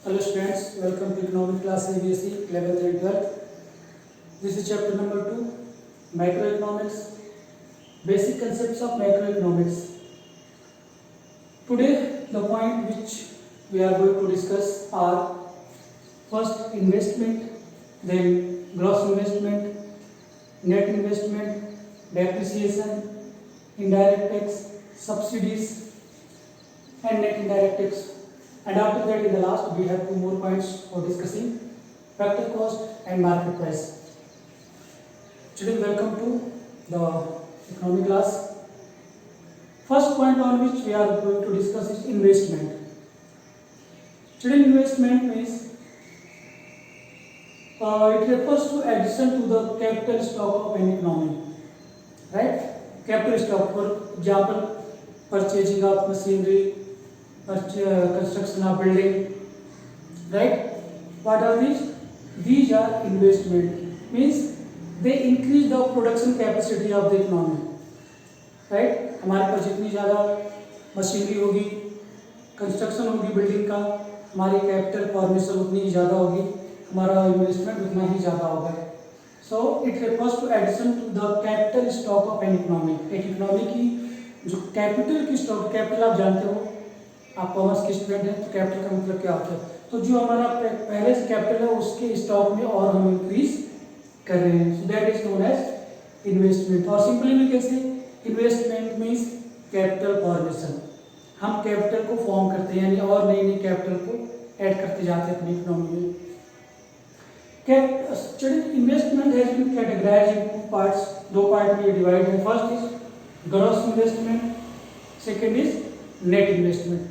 Hello students, welcome to economic class CBSE 11th and 12th. This is chapter number 2, Macroeconomics, Basic Concepts of Macroeconomics. Today the point which we are going to discuss are first investment, then gross investment, net investment, depreciation, indirect tax, subsidies and net indirect tax. And after that, in the last, we have two more points for discussing: factor cost and market price. Children, welcome to the economic class. First point on which we are going to discuss is investment. Children, investment means it refers to addition to the capital stock of an economy, right? Capital stock, for example, purchasing of machinery, construction of building, right? What are these? These are investment, means they increase the production capacity of the economy, right? हमारे पास जितनी ज़्यादा machinery होगी, construction होगी building का, हमारी capital formation उतनी ही ज़्यादा होगी, हमारा इन्वेस्टमेंट उतना ही ज़्यादा होगा. So it refers to addition to the capital stock of an economy. एक इकोनॉमी की जो कैपिटल की स्टॉक, कैपिटल आप जानते हो, आप कॉमर्स के स्टूडेंट हैं, तो कैपिटल का मतलब क्या होता है? तो जो हमारा पहले से कैपिटल है उसके स्टॉक में और हम इंक्रीज कर रहे हैं, so that is known as investment. और सिंपली भी कैसे, इन्वेस्टमेंट मीन्स कैपिटल फॉर्मेशन. हम कैपिटल को फॉर्म करते हैं, यानी और नई नई कैपिटल को ऐड करते जाते हैं अपनी इकोनॉमी में. Investment has been categorised in two parts. दो पार्ट में डिवाइड है. First is gross investment, second is net investment.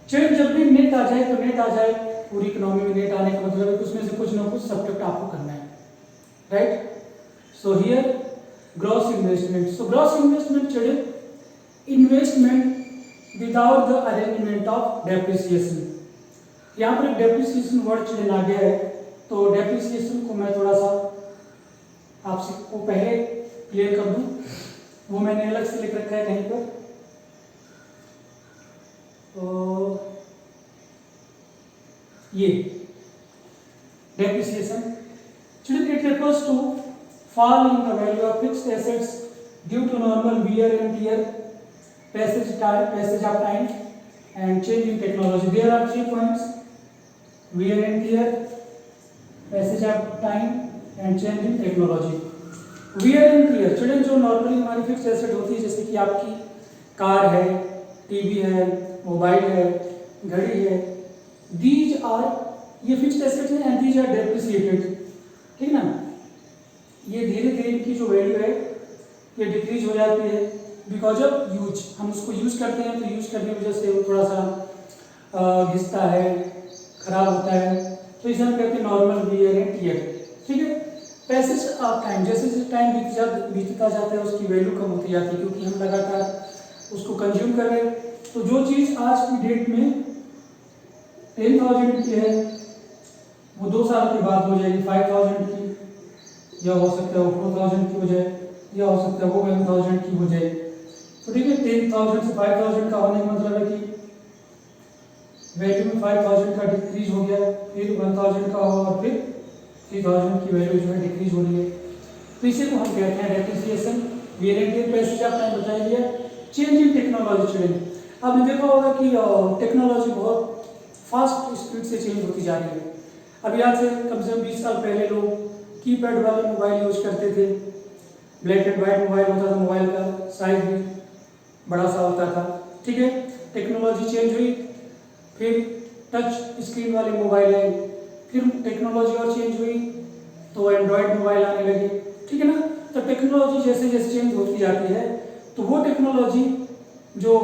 चलिए, जब भी नेट आ जाए तो नेट आ जाए, पूरी इकोनॉमी में नेट आने का मतलब है कि उसमें से कुछ ना कुछ सब्ट्रैक्ट आपको करना है, right? So here gross investment. So gross investment, चलिए, investment without the arrangement of depreciation. यहाँ पर एक डेप्रिसिएशन वर्ड चलिए आ गया है, तो डेप्रिसिएशन को मैं थोड़ा सा आपसे को पहले क्लियर कर दूं. वो मैंने अलग से लिख रखा है कहीं पर. तो ये depreciation, children, it refers to fall in the value of fixed assets due to normal wear and tear, passage of time and change in technology. There are 3 points: wear and tear, passage of time and change in technology. wear and tear, children, जो normally हमारी fix asset होती है, जैसे कि आपकी car है, TV है, mobile है, घड़ी है, दीज आर, ये फिक्स्ड एसेट है एंड दीज आर डेप्रिसिएटेड. ठीक ना? ये धीरे धीरे इनकी जो वैल्यू है ये डिक्रीज हो जाती है बिकॉज ऑफ यूज. हम उसको यूज करते हैं, तो यूज करने की वजह से वो थोड़ा सा घिसता है, खराब होता है, तो इसे हम कहते हैं नॉर्मल वियर एंड टियर. ठीक है? पैसेज ऑफ टाइम, जैसे जैसे टाइम बीतता जाता है उसकी वैल्यू कम होती जाती है, क्योंकि हम लगातार उसको कंज्यूम कर रहे हैं. तो जो चीज़ आज की डेट में 10,000 की है, वो 2 साल के बाद हो जाएगी 5,000 की, या हो सकता है वो 4,000 की हो जाए, या हो सकता है वो 1,000 की हो जाए. तो ठीक है, 10,000 से 5,000 का होने का मतलब है कि वैल्यू में 5,000 का डिक्रीज हो गया, फिर 1,000 का हुआ, और फिर 3,000 की वैल्यू जो है डिक्रीज हो रही है. तो इसे को हम कहते हैं depreciation. Wear and tear passage of time बताया गया. Change in technology. चेंज, आपने देखा होगा कि टेक्नोलॉजी बहुत फास्ट स्पीड से चेंज होती जा रही है. अभी आज से कम से कम 20 साल पहले लोग कीपैड वाले मोबाइल यूज करते थे. ब्लैक एंड वाइट मोबाइल होता था, मोबाइल का साइज भी बड़ा सा होता था. ठीक है, टेक्नोलॉजी चेंज हुई, फिर टच स्क्रीन वाले मोबाइल आए, फिर टेक्नोलॉजी और चेंज हुई तो एंड्रॉयड मोबाइल आने लगे. ठीक है ना? तो टेक्नोलॉजी जैसे जैसे चेंज होती जाती है, तो वो टेक्नोलॉजी जो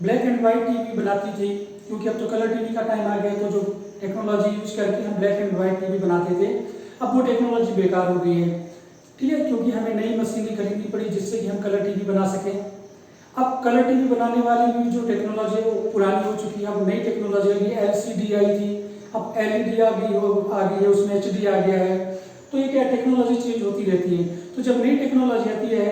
ब्लैक एंड वाइट टीवी बनाती थी, क्योंकि अब तो कलर टीवी का टाइम आ गया, तो जो टेक्नोलॉजी यूज करके हम ब्लैक एंड वाइट टीवी बनाते थे, अब वो टेक्नोलॉजी बेकार हो गई है. ठीक है, क्योंकि हमें नई मशीनरी खरीदनी पड़ी जिससे कि हम कलर टीवी बना सकें. अब कलर टीवी बनाने वाली भी जो टेक्नोलॉजी है वो पुरानी हो चुकी है. अब नई टेक्नोलॉजी आई है, LCD आई थी, अब LED आ गई है, उसमें HD आ गया है. तो ये क्या, टेक्नोलॉजी चेंज होती रहती है. तो जब नई टेक्नोलॉजी आती है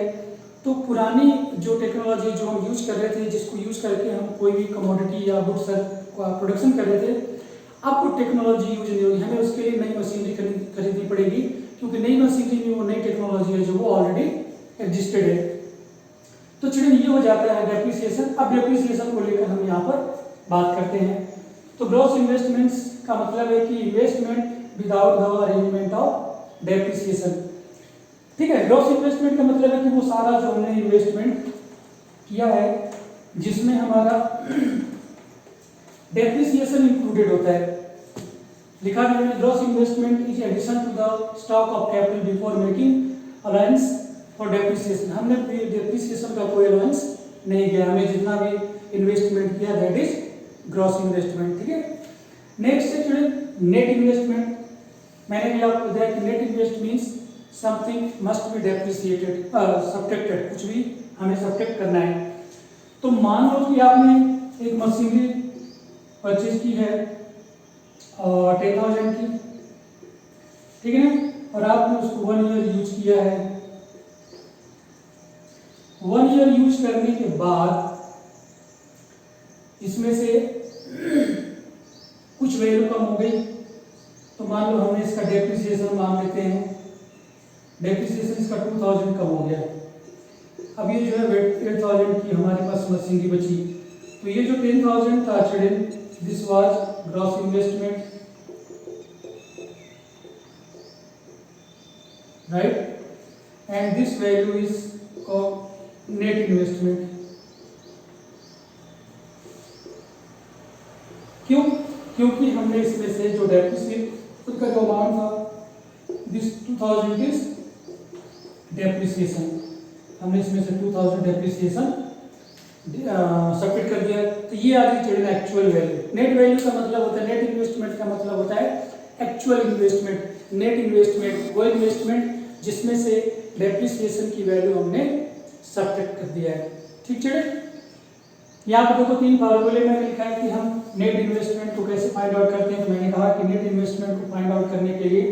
तो पुरानी जो टेक्नोलॉजी जो हम यूज कर रहे थे, जिसको यूज करके हम कोई भी कमोडिटी या गुड्स का प्रोडक्शन कर रहे थे, अब वो टेक्नोलॉजी यूज नहीं होगी, हमें उसके लिए नई मशीनरी खरीदनी पड़ेगी, क्योंकि नई मशीनरी में वो नई टेक्नोलॉजी है जो वो ऑलरेडी एग्जिस्टेड है। तो चिल्ड्रन ये हो जाता है डेप्रिसिएशन। अब डेप्रिसिएशन को लेकर हम यहाँ पर बात करते हैं। तो ग्रॉस इन्वेस्टमेंट्स का मतलब है कि investment without the arrangement of depreciation. ठीक है, ग्रॉस इन्वेस्टमेंट का मतलब है कि वो सारा जो हमने इन्वेस्टमेंट किया है जिसमें हमारा डेप्रिसिएशन इंक्लूडेड होता है। लिखा गया है gross investment is addition to the stock of capital before making allowance for depreciation. हमने डेप्रिसिएशन का कोई अलाउंस नहीं किया, हमें जितना भी इन्वेस्टमेंट किया दैट इज ग्रॉस इन्वेस्टमेंट। ठीक है, नेक्स्ट है नेट इन्वेस्टमेंट। मैंने भी आपको बताया कि net invest means something must be depreciated, subtracted, कुछ भी हमें सब्ट्रैक्ट करना है। तो मान लो कि आपने एक मशीनरी परचेज की है 10,000 की, ठीक है ना, और आपने उसको 1 ईयर यूज किया है। 1 ईयर यूज करने के बाद इसमें से कुछ वैल्यू कम हो गई, तो मान लो हमने इसका डेप्रिसिएशन मान लेते हैं, डेप्रिसिएशन इसका 2000 कम हो गया। अब ये जो है 8000 की हमारे पास मशीनरी बची, तो ये जो 10,000 था children, this was gross investment, right, and this value is net investment. क्यों? क्योंकि हमने इसमें से जो डेप्रिसिएट उसका जो अमाउंट था दिस 2000 इज डेप्रिसिएशन, हमने इसमें से 2000 डेप्रिसिएशन सबमिट कर दिया। तो ये आ गई children actual value. Net value का मतलब होता है, नेट इन्वेस्टमेंट का मतलब होता है एक्चुअल इन्वेस्टमेंट। नेट इन्वेस्टमेंट वो इन्वेस्टमेंट जिसमें से डेप्रिसिएशन की वैल्यू हमने सब्ट्रैक्ट कर दिया है। ठीक चिल्ड्रन, यहाँ पर देखो 3 फार्मूले में लिखा है कि हम नेट इन्वेस्टमेंट को कैसे फाइंड आउट करते हैं। तो मैंने कहा कि नेट इन्वेस्टमेंट को फाइंड आउट करने के लिए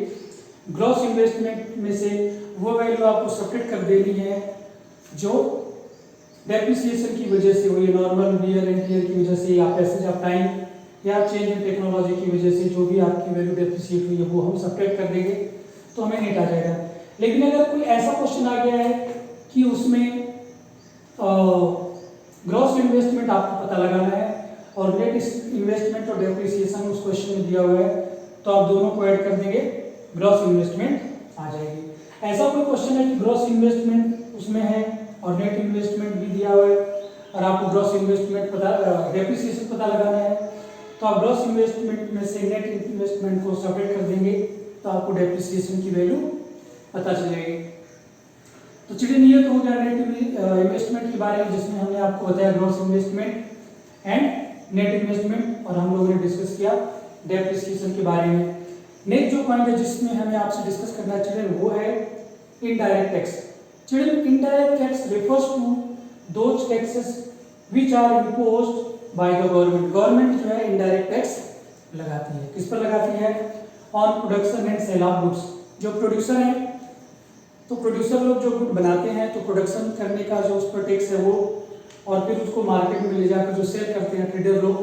ग्रॉस इन्वेस्टमेंट में से वो वैल्यू आपको सब्ट्रैक्ट कर देनी है जो डेप्रिसिएशन की वजह से हुई, नॉर्मल वियर एंड टियर की वजह से, या पैसेज ऑफ टाइम, या चेंज इन टेक्नोलॉजी की वजह से जो भी आपकी वैल्यू डेप्रिसिएट हुई है वो हम सब्ट्रैक्ट कर देंगे, तो हमें नेट आ जाएगा। लेकिन अगर कोई ऐसा क्वेश्चन आ गया है कि उसमें ग्रॉस इन्वेस्टमेंट आपको पता लगाना है और नेट इन्वेस्टमेंट और डेप्रिसिएशन उस क्वेश्चन में दिया हुआ है, तो आप दोनों को ऐड कर देंगे, ग्रॉस इन्वेस्टमेंट आ जाएगी। ऐसा कोई क्वेश्चन है कि ग्रॉस इन्वेस्टमेंट उसमें है और नेट इन्वेस्टमेंट भी दिया हुआ है और आपको ग्रॉस इन्वेस्टमेंट पता, डेप्रिसिएशन पता लगाना है, तो आप ग्रॉस इन्वेस्टमेंट में से नेट इन्वेस्टमेंट को सेपरेट कर देंगे, तो आपको डेप्रिसिएशन की वैल्यू पता चलेगी। तो चिल्ड्रन ये तो हो गया नेट इन्वेस्टमेंट के बारे में, जिसमें हमने आपको बताया gross investment and net investment, और हम लोगों ने डिस्कस किया डेप्रिसिएशन के बारे में। नेक्स्ट जो पॉइंट है जिसमें हमें आपसे डिस्कस करना है चिल्ड्रन, वो है indirect tax. Children, indirect tax refers to those taxes which are imposed by the government. Government जो है इनडायरेक्ट टैक्स लगाती है, किस पर लगाती है? On production and sale of goods. जो प्रोड्यूसर है, तो प्रोड्यूसर लोग जो गुड बनाते हैं, तो प्रोडक्शन करने का जो उस पर टैक्स है वो, और फिर उसको मार्केट में ले जाकर जो सेल करते हैं ट्रेडर लोग,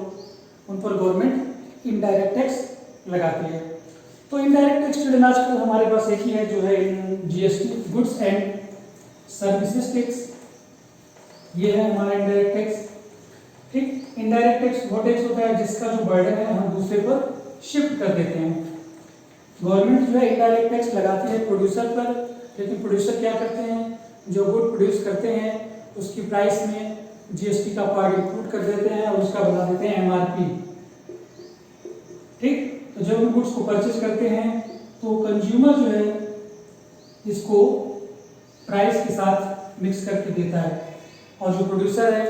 उन पर गवर्नमेंट इनडायरेक्ट टैक्स लगाती है। तो इनडायरेक्ट टैक्स चिल्ड्रन आजकल हमारे पास एक ही है जो है GST, goods and services tax, ये है हमारा इनडायरेक्ट टैक्स। ठीक, इनडायरेक्ट टैक्स वो टैक्स होता है जिसका जो बर्डन है हम दूसरे पर शिफ्ट कर देते हैं। गवर्नमेंट जो है इनडायरेक्ट टैक्स लगाती है प्रोड्यूसर पर, लेकिन प्रोड्यूसर क्या करते हैं, जो गुड प्रोड्यूस करते हैं उसकी प्राइस में जीएसटी का पार्ट इंक्लूड कर देते हैं और उसका बना देते हैं एमआरपी। ठीक, तो जब हम गुड्स को परचेज करते हैं तो कंज्यूमर जो है इसको प्राइस के साथ मिक्स करके देता है, और जो प्रोड्यूसर है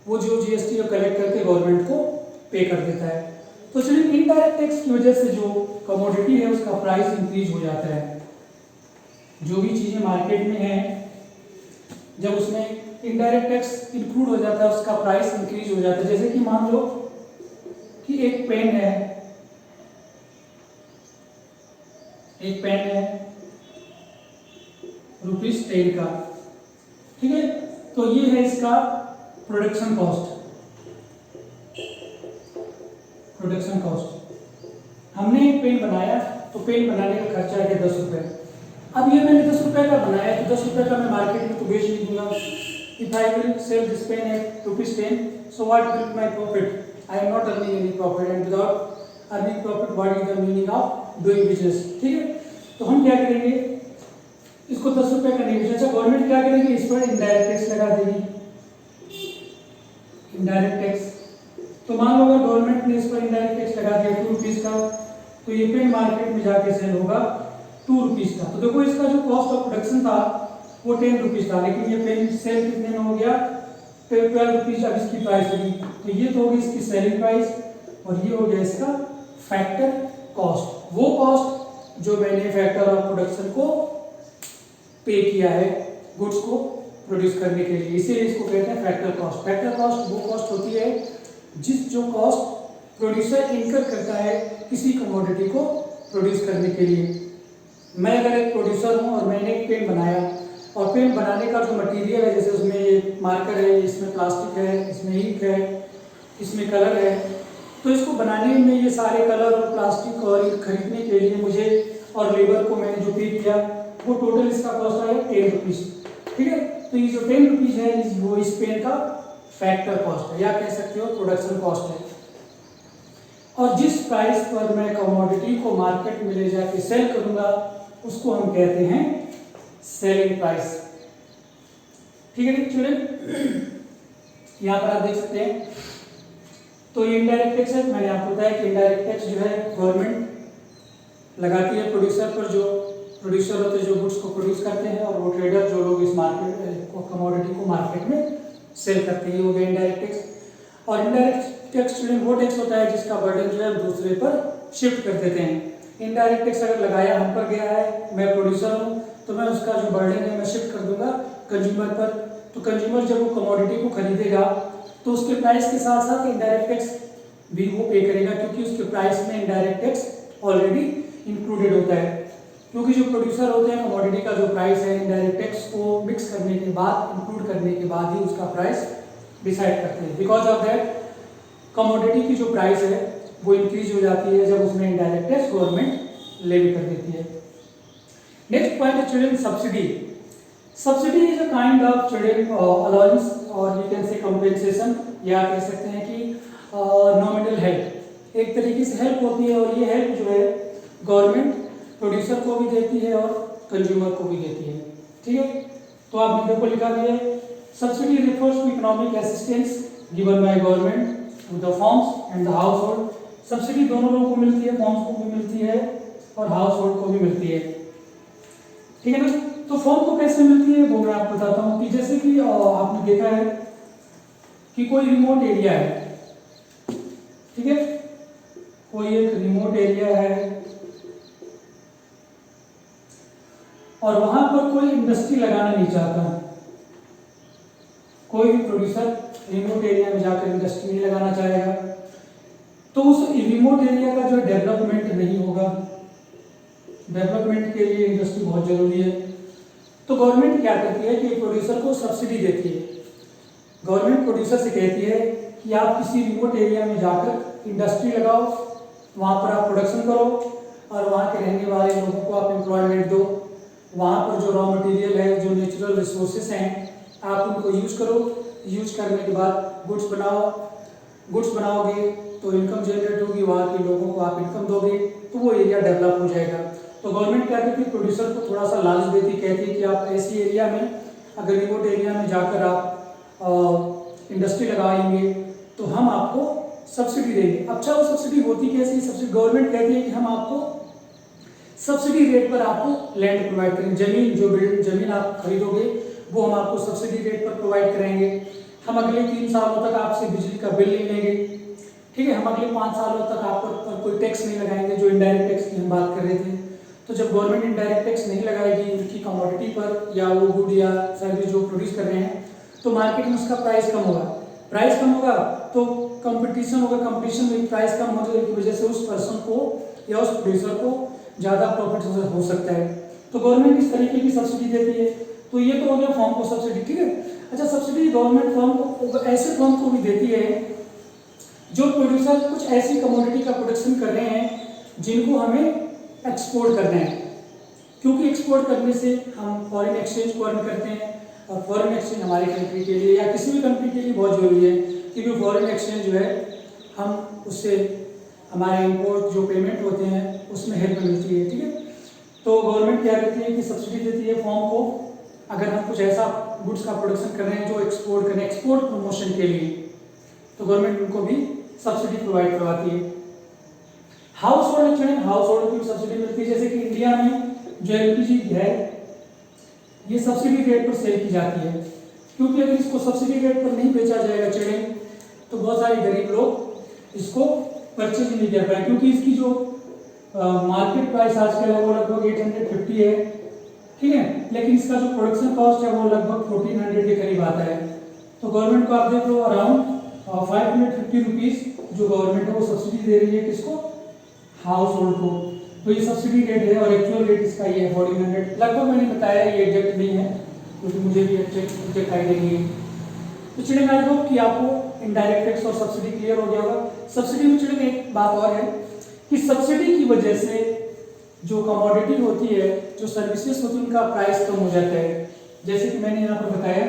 वो जो जीएसटी को कलेक्ट करके गवर्नमेंट को पे कर देता है। तो चलिए इनडायरेक्ट टैक्स की वजह से जो कमोडिटी है उसका प्राइस इंक्रीज हो जाता है। जो भी चीजें मार्केट में हैं, जब उसमें इनडायरेक्ट टैक्स इंक्लूड हो जाता है उसका प्राइस इंक्रीज हो जाता है। जैसे कि मान लो कि एक पेन है, ₹10 का, ठीक है, तो ये है इसका प्रोडक्शन कॉस्ट। प्रोडक्शन कॉस्ट हमने एक पेन बनाया तो पेन बनाने का खर्चा है 10 रुपये। अब ये मैंने 10 रुपये का बनाया तो 10 रुपये का मैं मार्केट में तो बेच नहीं दूंगा। If I will sell this pen at ₹10, so what will be my profit? I am not earning any profit, and without earning profit, what is the meaning of doing business? ठीक है, तो हम क्या करेंगे, इसको 10 रुपये का नहीं बेचा। अच्छा, गवर्नमेंट क्या करेगी, इस पर इनडायरेक्ट टैक्स लगा देगी। इनडायरेक्ट टैक्स, तो मान लो अगर गवर्नमेंट ने इस पर इनडायरेक्ट टैक्स लगा दिया ₹2 का, तो ये पेन मार्केट में जाके सेल होगा ₹2 का। तो देखो इसका जो कॉस्ट ऑफ प्रोडक्शन था वो ₹10 था, लेकिन ये पेन सेल कितने में हो गया, ₹12। अब इसकी प्राइस होगी, तो ये तो होगी इसकी सेलिंग प्राइस और ये हो गया इसका फैक्टर कॉस्ट। वो कॉस्ट जो मैंने फैक्टर ऑफ प्रोडक्शन को पे किया है गुड्स को प्रोड्यूस करने के लिए, इसीलिए इसको कहते हैं फैक्टर कॉस्ट। फैक्टर कॉस्ट वो कॉस्ट होती है जो कॉस्ट प्रोड्यूसर इनकर करता है किसी कमोडिटी को प्रोड्यूस करने के लिए। मैं अगर एक प्रोड्यूसर हूँ और मैंने एक पेन बनाया, और पेन बनाने का जो मटेरियल है, जैसे उसमें ये मार्कर है, इसमें प्लास्टिक है, इसमें इंक है, इसमें कलर है, तो इसको बनाने में ये सारे कलर और प्लास्टिक और इंक खरीदने के लिए मुझे और लेबर को मैंने जो पे किया वो टोटल इसका कॉस्ट आया ₹10। ठीक है, तो ये जो ₹10 है वो इस पेन का फैक्टर कॉस्ट है, या कह सकते हो प्रोडक्शन कॉस्ट है। और जिस प्राइस पर मैं कमोडिटी को मार्केट में ले जाके सेल करूंगा उसको हम कहते हैं सेलिंग प्राइस। ठीक है स्टूडेंट, यहाँ पर आप देख सकते हैं, तो ये इनडायरेक्ट टैक्स है। मैंने आपको बताया कि इनडायरेक्ट टैक्स जो है गवर्नमेंट लगाती है प्रोड्यूसर पर, जो प्रोड्यूसर होते हैं जो गुड्स को प्रोड्यूस करते हैं, और वो ट्रेडर जो लोग इस मार्केट को कमोडिटी को मार्केट में सेल करते हैं, वो गया इनडायरेक्ट टैक्स। और इनडायरेक्ट टैक्स स्टूडेंट वो टैक्स होता है जिसका बर्डन जो है दूसरे पर शिफ्ट कर देते हैं। इनडायरेक्ट टैक्स अगर लगाया हम पर गया है, मैं प्रोड्यूसर हूँ, तो मैं उसका जो बर्डन है मैं शिफ्ट कर दूंगा कंज्यूमर पर। तो कंज्यूमर जब वो कमोडिटी को खरीदेगा तो उसके प्राइस के साथ साथ इनडायरेक्ट टैक्स भी वो पे करेगा, क्योंकि उसके प्राइस में इनडायरेक्ट टैक्स ऑलरेडी इंक्लूडेड होता है। क्योंकि जो प्रोड्यूसर होते हैं कमोडिटी का जो प्राइस है इनडायरेक्ट टैक्स को मिक्स करने के बाद, इंक्लूड करने के बाद ही उसका प्राइस डिसाइड करते हैं। बिकॉज ऑफ दैट कमोडिटी की जो प्राइस है वो इंक्रीज हो जाती है जब उसमें इनडायरेक्ट टैक्स गवर्नमेंट लेवी कर देती है। नेक्स्ट पॉइंट है student subsidy. Subsidy is a kind of student allowance और यू कैन से कंपेंसेशन, या कह सकते हैं कि नॉमिनल हेल्प। एक तरीके से हेल्प होती है, और ये हेल्प जो है गवर्नमेंट प्रोड्यूसर को भी देती है और कंज्यूमर को भी देती है। ठीक है, तो आपने देखो लिखा दिया है, subsidy refers to economic assistance given by government to the firms and the household. Subsidy दोनों लोगों को मिलती है, फर्म्स को भी मिलती है और हाउस होल्ड को भी मिलती है। ठीक है ना, तो फर्म को कैसे मिलती है वो मैं आपको बताता हूँ। कि जैसे कि आपने देखा है कि कोई रिमोट एरिया है, ठीक है, कोई एक रिमोट एरिया है और वहां पर कोई इंडस्ट्री लगाना नहीं चाहता, कोई भी प्रोड्यूसर रिमोट एरिया में जाकर इंडस्ट्री नहीं लगाना चाहेगा, तो उस रिमोट एरिया का जो डेवलपमेंट नहीं होगा। डेवलपमेंट के लिए इंडस्ट्री बहुत जरूरी है। तो गवर्नमेंट क्या करती है कि प्रोड्यूसर को सब्सिडी देती है। गवर्नमेंट प्रोड्यूसर से कहती है कि आप किसी रिमोट एरिया में जाकर इंडस्ट्री लगाओ, वहाँ पर आप प्रोडक्शन करो और वहाँ के रहने वाले लोगों को आप एम्प्लॉयमेंट दो। वहाँ पर जो रॉ मटेरियल है, जो नेचुरल रिसोर्सेस हैं, आप उनको यूज करो। यूज करने के बाद गुड्स बनाओ। गुड्स बनाओगे तो इनकम जनरेट होगी, वहाँ के लोगों को आप इनकम दोगे, तो वो एरिया डेवलप हो जाएगा। तो गवर्नमेंट क्या करती है, प्रोड्यूसर को थोड़ा सा लालच देती, कहती है कि आप ऐसी एरिया में, अगर रिमोट एरिया में जाकर आप इंडस्ट्री लगाएंगे तो हम आपको सब्सिडी देंगे। अच्छा, वो सब्सिडी होती कैसी? सब्सिडी गवर्नमेंट कहती है कि हम आपको सब्सिडी रेट पर आपको लैंड प्रोवाइड करेंगे। जमीन, जो जमीन आप खरीदोगे वो हम आपको सब्सिडी रेट पर प्रोवाइड करेंगे। हम अगले 3 सालों तक आपसे बिजली का बिल नहीं लेंगे। ठीक है, हम अगले 5 सालों तक आप पर कोई टैक्स नहीं लगाएंगे, जो इनडायरेक्ट टैक्स की हम बात कर रहे थे। तो जब गवर्नमेंट इनडायरेक्ट टैक्स नहीं लगाएगी उनकी कमोडिटी पर, या वो गुड या सर्विस जो प्रोड्यूस कर रहे हैं, तो मार्केट में उसका प्राइस कम होगा। प्राइस कम होगा तो कंपटीशन होगा। कंपटीशन में प्राइस कम होने की वजह से उस पर्सन को या उस प्रोड्यूसर को ज़्यादा प्रॉफिट हो सकता है। तो गवर्नमेंट इस तरीके की सब्सिडी देती है। तो ये तो हो गया फर्म को सब्सिडी, ठीक है। अच्छा, सब्सिडी गवर्नमेंट फर्म को, ऐसे फर्म को भी देती है जो प्रोड्यूसर कुछ ऐसी कमोडिटी का प्रोडक्शन कर रहे हैं जिनको हमें एक्सपोर्ट करना है, क्योंकि एक्सपोर्ट करने से हम फॉरेन एक्सचेंज को अर्न करते हैं, और फॉरेन एक्सचेंज हमारी कंट्री के लिए या किसी भी कंट्री के लिए बहुत जरूरी है, क्योंकि फॉरेन एक्सचेंज जो है हम उससे हमारे इंपोर्ट जो पेमेंट होते हैं उसमें हेल्प मिलती है, ठीक है। तो गवर्नमेंट क्या करती है कि सब्सिडी देती है फर्म को, अगर हम कुछ ऐसा गुड्स का प्रोडक्शन कर रहे हैं जो एक्सपोर्ट करें, एक्सपोर्ट प्रमोशन के लिए, तो गवर्नमेंट उनको भी सब्सिडी प्रोवाइड करवाती है। हाउस होल्ड की सब्सिडी मिलती है, जैसे कि इंडिया में जो एलपीजी है ये सब्सिडी रेट पर सेल की जाती है, क्योंकि अगर इसको सब्सिडी रेट पर नहीं बेचा जाएगा चिड़िया, तो बहुत सारे गरीब लोग इसको परचेज नहीं कर पाए, क्योंकि इसकी जो मार्केट प्राइस आजकल है वो लगभग 850 है, ठीक है, लेकिन इसका जो प्रोडक्शन कॉस्ट है वो लगभग 1400 के करीब आता है। तो गवर्नमेंट को आप देख लो अराउंड 550 रुपीज जो गवर्नमेंट है वो सब्सिडी दे रही है किसको, हाउस होल्ड को। तो ये सब्सिडी रेट है और एक्चुअल रेट इसका ये है 1400 लगभग, मैंने बताया ये एग्जैक्ट नहीं है क्योंकि मुझे भी एग्जैक्ट आइडिया नहीं है। तो चिड़िया आई होप कि आपको इनडायरेक्ट टैक्स और सब्सिडी क्लियर हो गया होगा। सब्सिडी में चिड़िया एक बात और है कि सब्सिडी की वजह से जो कमोडिटी होती है, जो सर्विसेज होती है, उनका प्राइस कम हो जाता है। जैसे कि मैंने यहाँ पर बताया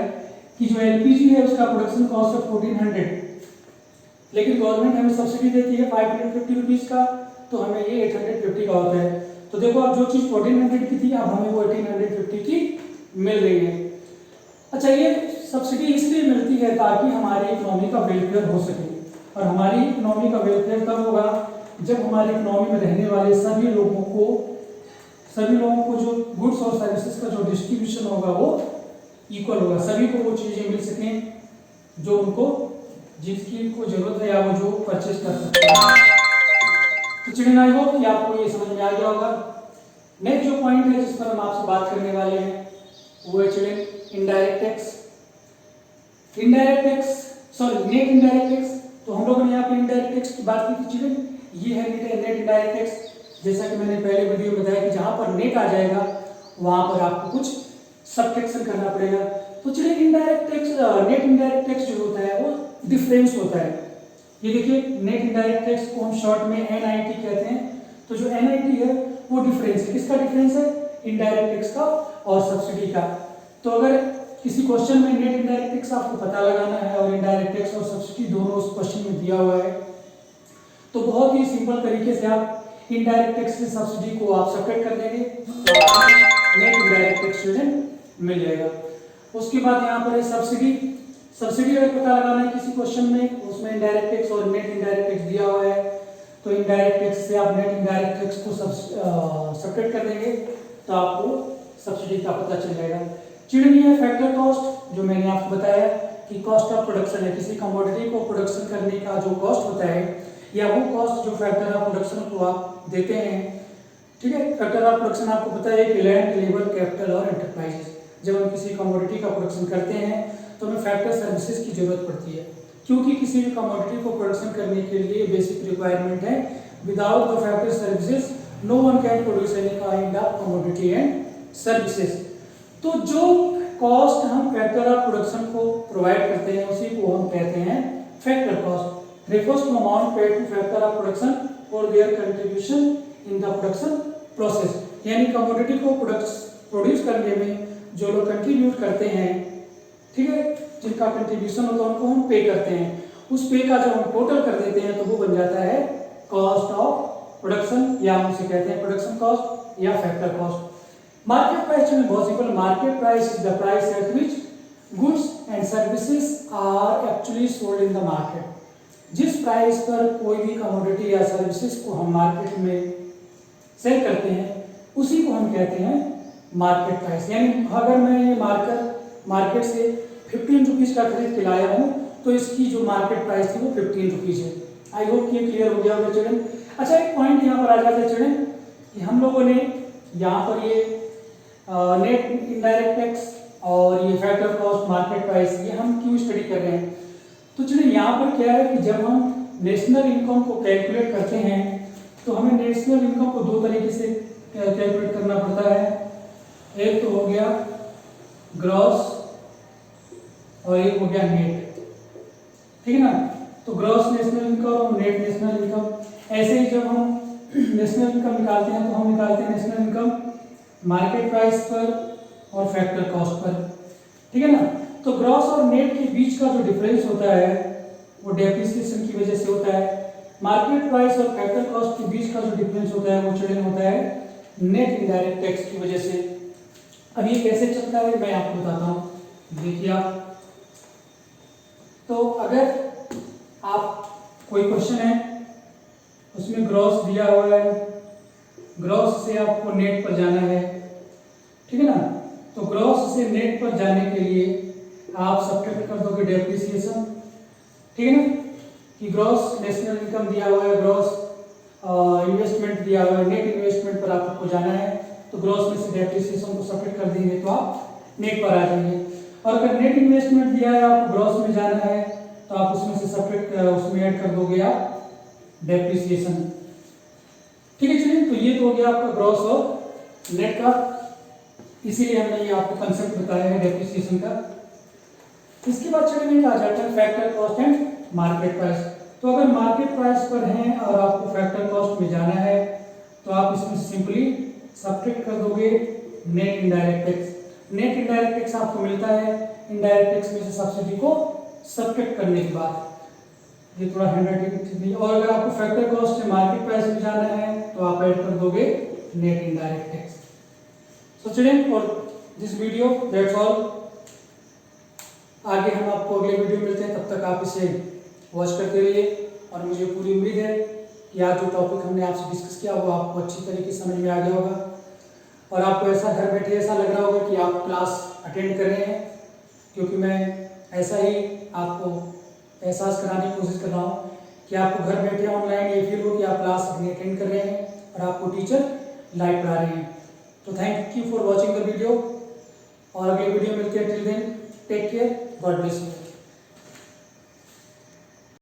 कि जो एलपीजी है उसका प्रोडक्शन कॉस्ट है 1400, लेकिन गवर्नमेंट हमें सब्सिडी देती है 550 रुपीज का, तो हमें ये 850 का होता है। तो देखो अब जो चीज 1400 की थी अब हमें वो 1850 की मिल रही है। अच्छा, ये सब्सिडी इसलिए मिलती है ताकि हमारी इकोनॉमी का वेलफेयर हो सके, और हमारी इकोनॉमी का वेलफेयर तब होगा जब हमारी इकोनॉमी में रहने वाले सभी लोगों को जो गुड्स और सर्विसेज का जो डिस्ट्रीब्यूशन होगा वो इक्वल होगा, सभी को वो चीजें मिल सकें जो उनको, जिसकी उनको जरूरत है या वो जो परचेज कर सकते हैं। तो चिड़िया आई होप कि आपको ये समझ में आ गया होगा। नेक्स्ट जो पॉइंट है जिस पर हम आपसे बात करने वाले हैं वो है चिड़िया indirect tax. Net indirect tax. तो हम लोगों ने यहाँ पे इनडायरेक्ट टैक्स की बात की थी चिड़िया, ये है नेट इनडायरेक्ट टैक्स। जैसा कि मैंने पहले वीडियो में बताया कि जहां पर नेट आ जाएगा वहां पर आपको कुछ सब्ट्रैक्शन करना पड़ेगा। तो चलिए indirect tax, net indirect tax जो होता है वो डिफरेंस होता है। ये देखिए नेट इनडायरेक्ट टैक्स को हम शॉर्ट में एनआईटी कहते हैं। तो जो एनआईटी है वो डिफरेंस है, किसका डिफरेंस है, इनडायरेक्ट टैक्स का और सब्सिडी का। तो अगर किसी क्वेश्चन में नेट इनडायरेक्ट टैक्स आपको पता लगाना है और इनडायरेक्ट टैक्स और सब्सिडी दोनों उस क्वेश्चन में दिया हुआ है, तो बहुत ही सिंपल तरीके से आप इनडायरेक्ट टैक्स से सब्सिडी को आप सेपरेट कर देंगे तो नेट इनडायरेक्ट टैक्स मिल जाएगा। उसके बाद यहाँ पर है सब्सिडी अगर पता लगाना है किसी क्वेश्चन में, उसमें इनडायरेक्ट टैक्स और नेट इनडायरेक्ट टैक्स दिया हुआ है, तो इनडायरेक्ट टैक्स से आप नेट इनडायरेक्ट टैक्स को सेपरेट कर देंगे तो आपको सब्सिडी का पता चल जाएगा। चिड़नी है फैक्टर कॉस्ट, जो मैंने आपको बताया कि कॉस्ट ऑफ प्रोडक्शन है, किसी कमोडिटी को प्रोडक्शन करने का जो कॉस्ट होता है या वो कॉस्ट जो फैक्टर ऑफ प्रोडक्शन को आप देते हैं, ठीक है। फैक्टर ऑफ प्रोडक्शन आपको पता है कि लैंड, लेबर, कैपिटल और एंटरप्राइजेस। जब हम किसी कमोडिटी का प्रोडक्शन करते हैं तो हमें फैक्टर सर्विसेज की जरूरत पड़ती है, क्योंकि किसी भी कमोडिटी को प्रोडक्शन करने के लिए बेसिक रिक्वायरमेंट है, without the factor services no one can produce any kind of commodity and services. तो जो कॉस्ट हम फैक्टर ऑफ प्रोडक्शन को प्रोवाइड करते हैं उसी को हम कहते हैं factor cost. refers to amount paid to factor of production for their contribution in the production process। यानी कमोडिटी को प्रोड्यूस करने में जो लोग कंट्रीब्यूट करते हैं, ठीक है, जिनका कंट्रीब्यूशन होता है उनको हम पे करते हैं। उस पे का जब हम टोटल कर देते हैं तो वो बन जाता है कॉस्ट ऑफ प्रोडक्शन, या हम उसे कहते हैं प्रोडक्शन कॉस्ट या फैक्टर कॉस्ट। मार्केट प्राइस में बहुत simple, market price is the price at which goods and services are actually sold in the market. जिस प्राइस पर कोई भी कमोडिटी या सर्विसेज को हम मार्केट में सेल करते हैं उसी को हम कहते हैं मार्केट प्राइस। यानी अगर मैं ये मार्केट से 15 रुपीज़ का खरीद के लाया हूँ तो इसकी जो मार्केट प्राइस थी वो 15 रुपीज़ है। आई होप ये क्लियर हो गया होगा चिल्ड्रन। अच्छा, एक पॉइंट यहाँ पर आ जाता है चिल्ड्रन कि हम लोगों ने यहाँ पर ये नेट इनडायरेक्ट टैक्स और ये फैक्टर कॉस्ट, मार्केट प्राइस, ये हम क्यों स्टडी कर रहे हैं। तो चलिए यहाँ पर क्या है कि जब हम नेशनल इनकम को कैलकुलेट करते हैं तो हमें नेशनल इनकम को दो तरीके से कैलकुलेट करना पड़ता है। एक तो हो गया ग्रॉस और एक हो गया नेट, ठीक है ना। तो ग्रॉस नेशनल इनकम और नेट नेशनल इनकम। ऐसे ही जब हम नेशनल इनकम निकालते हैं तो हम निकालते हैं नेशनल इनकम मार्केट प्राइस पर और फैक्टर कॉस्ट पर, ठीक है ना। तो ग्रॉस और नेट के बीच का जो डिफरेंस होता है वो डेप्रिसिएशन की वजह से होता है। मार्केट प्राइस और फैक्टर कॉस्ट के बीच का जो डिफरेंस होता है वो चिल्ड्रन होता है नेट इनडायरेक्ट टैक्स की वजह से। अब ये कैसे चलता है मैं आपको बताता हूँ, देखिए आप। तो अगर आप कोई क्वेश्चन है उसमें ग्रॉस दिया हुआ है, ग्रॉस से आपको नेट पर जाना है, ठीक है ना। तो ग्रॉस से नेट पर जाने के लिए आप सब्ट्रैक्ट कर दोगे डेप्रिसिएशन, ठीक है ना। कि ग्रॉस नेशनल इनकम दिया हुआ है, ग्रॉस इन्वेस्टमेंट दिया हुआ है, नेट इन्वेस्टमेंट पर आपको जाना है, तो ग्रॉस में से डेप्रिसिएशन को सब्ट्रैक्ट कर देंगे तो आप नेट पर आ जाएंगे। और अगर नेट इन्वेस्टमेंट दिया है आपको ग्रॉस में जाना है तो आप उसमें से सब्ट्रैक्ट उसमें ऐड कर दोगे आप डेप्रिसिएशन, ठीक है। चलिए, तो ये तो हो गया आपका ग्रॉस और नेट का, इसीलिए हमने ये आपको कंसेप्ट बताया है डेप्रिसिएशन का। इसके बाद चलिए आ जाता है factor cost and market price. तो अगर मार्केट प्राइस पर हैं और आपको फैक्टर कॉस्ट में जाना है तो आप इसमें सिंपली सब्ट्रैक्ट कर दोगे net indirect tax. Net indirect tax आपको मिलता है इनडायरेक्ट टैक्स में से सब्सिडी को सब्ट्रैक्ट करने के बाद। ये थोड़ा हैंडराइटिंग ठीक नहीं। और अगर आपको फैक्टर कॉस्ट से मार्केट प्राइस में जाना है तो आप ऐड कर दोगे net indirect tax. So children, for this video that's all. आगे हम आपको अगले वीडियो मिलते हैं, तब तक आप इसे वॉच करते रहिए। और मुझे पूरी उम्मीद है कि आज जो टॉपिक हमने आपसे डिस्कस किया वो आपको अच्छी तरीके से समझ में आ गया होगा और आपको ऐसा घर बैठे ऐसा लग रहा होगा कि आप क्लास अटेंड कर रहे हैं, क्योंकि मैं ऐसा ही आपको एहसास कराने की कोशिश कर रहा हूँ कि आपको घर बैठे ऑनलाइन ये फील हो कि आप क्लास अपनी अटेंड कर रहे हैं और आपको टीचर लाइव पढ़ा रहे हैं। तो thank you for watching the video और अगले वीडियो मिलते हैं। Till then take care, God bless you.